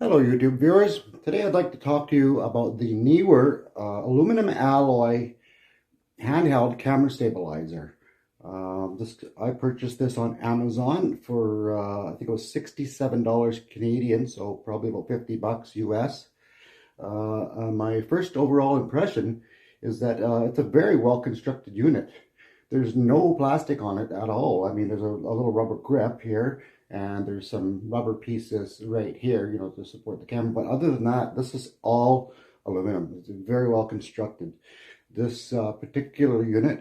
Hello YouTube viewers. Today I'd like to talk to you about the newer aluminum alloy handheld camera stabilizer. I purchased this on Amazon for I think it was $67 Canadian, so probably about 50 bucks US. My first overall impression is that it's a very well constructed unit. There's no plastic on it at all. I mean, there's a little rubber grip here, and there's some rubber pieces right here, to support the camera. But other than that, this is all aluminum. It's very well constructed. This particular unit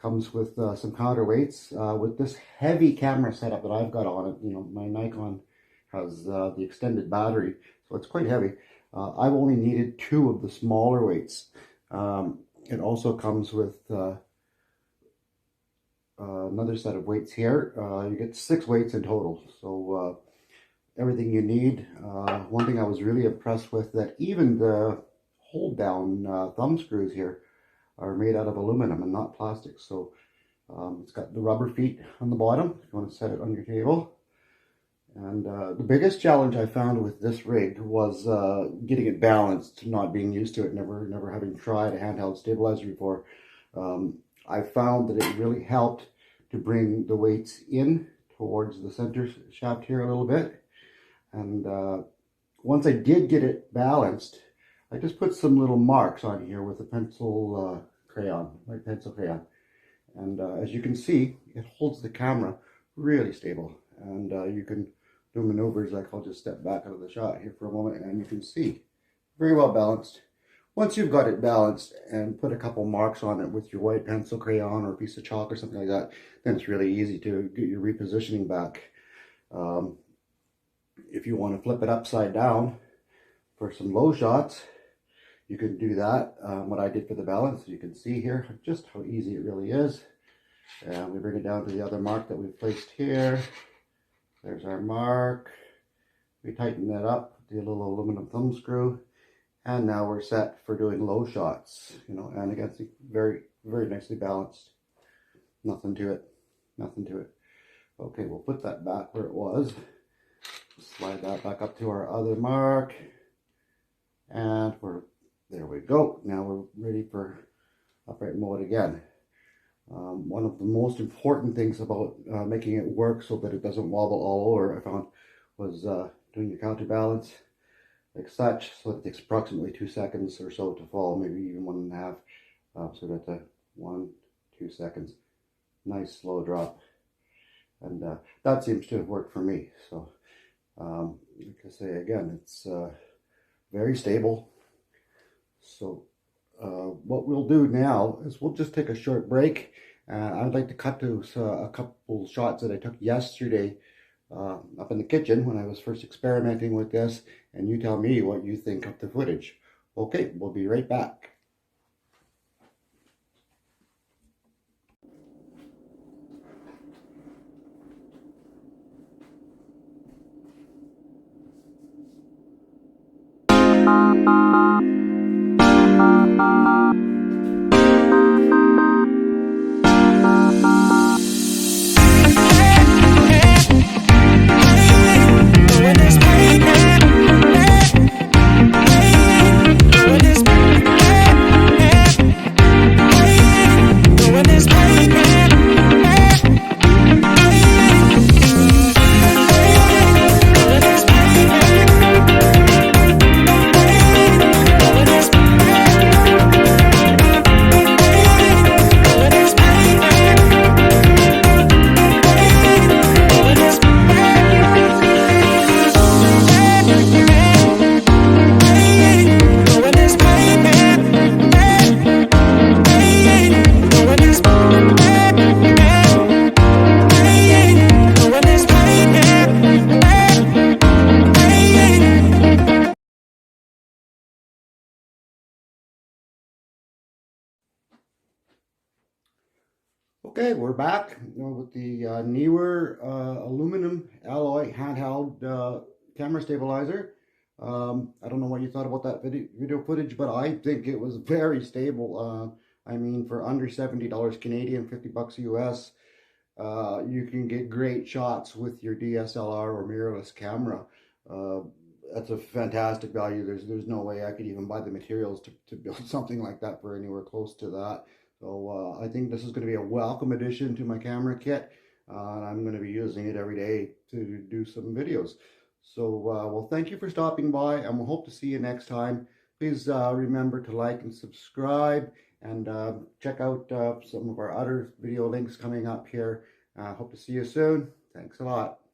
comes with some counterweights. With this heavy camera setup that I've got on it, my Nikon has the extended battery, so it's quite heavy. I've only needed 2 of the smaller weights. It also comes with another set of weights here. You get 6 weights in total, so everything you need. One thing I was really impressed with, that even the hold down thumb screws here are made out of aluminum and not plastic. So it's got the rubber feet on the bottom if you want to set it on your table. And the biggest challenge I found with this rig was getting it balanced, not being used to it, never having tried a handheld stabilizer before. I found that it really helped to bring the weights in towards the center shaft here a little bit. And once I did get it balanced, I just put some little marks on here with a pencil crayon, like pencil crayon. And as you can see, it holds the camera really stable. And you can do maneuvers like I'll just step back out of the shot here for a moment, and you can see very well balanced. Once you've got it balanced and put a couple marks on it with your white pencil crayon or a piece of chalk or something like that, then it's really easy to get your repositioning back. If you want to flip it upside down for some low shots, you can do that. What I did for the balance, you can see here just how easy it really is. And we bring it down to the other mark that we've placed here. There's our mark. We tighten that up with the little aluminum thumb screw. And now we're set for doing low shots, and again, it's very, very nicely balanced. Nothing to it, nothing to it. Okay, we'll put that back where it was. Slide that back up to our other mark. And there we go. Now we're ready for upright mode again. One of the most important things about making it work so that it doesn't wobble all over, I found, was doing your counterbalance like such, so it takes approximately 2 seconds or so to fall, maybe even 1.5. So that's 1, 2 seconds. Nice slow drop. And that seems to have worked for me. So, like I say again, it's very stable. So, what we'll do now is we'll just take a short break. I'd like to cut to a couple shots that I took yesterday up in the kitchen when I was first experimenting with this, and you tell me what you think of the footage. Okay, we'll be right back. Okay, we're back with the newer aluminum alloy handheld camera stabilizer. I don't know what you thought about that video footage, but I think it was very stable. I mean, for under $70 Canadian, 50 bucks US, you can get great shots with your DSLR or mirrorless camera. that's a fantastic value. There's no way I could even buy the materials to build something like that for anywhere close to that. So I think this is going to be a welcome addition to my camera kit, and I'm going to be using it every day to do some videos. So well, thank you for stopping by, and we'll hope to see you next time. Please remember to like and subscribe, and check out some of our other video links coming up here. Hope to see you soon. Thanks a lot.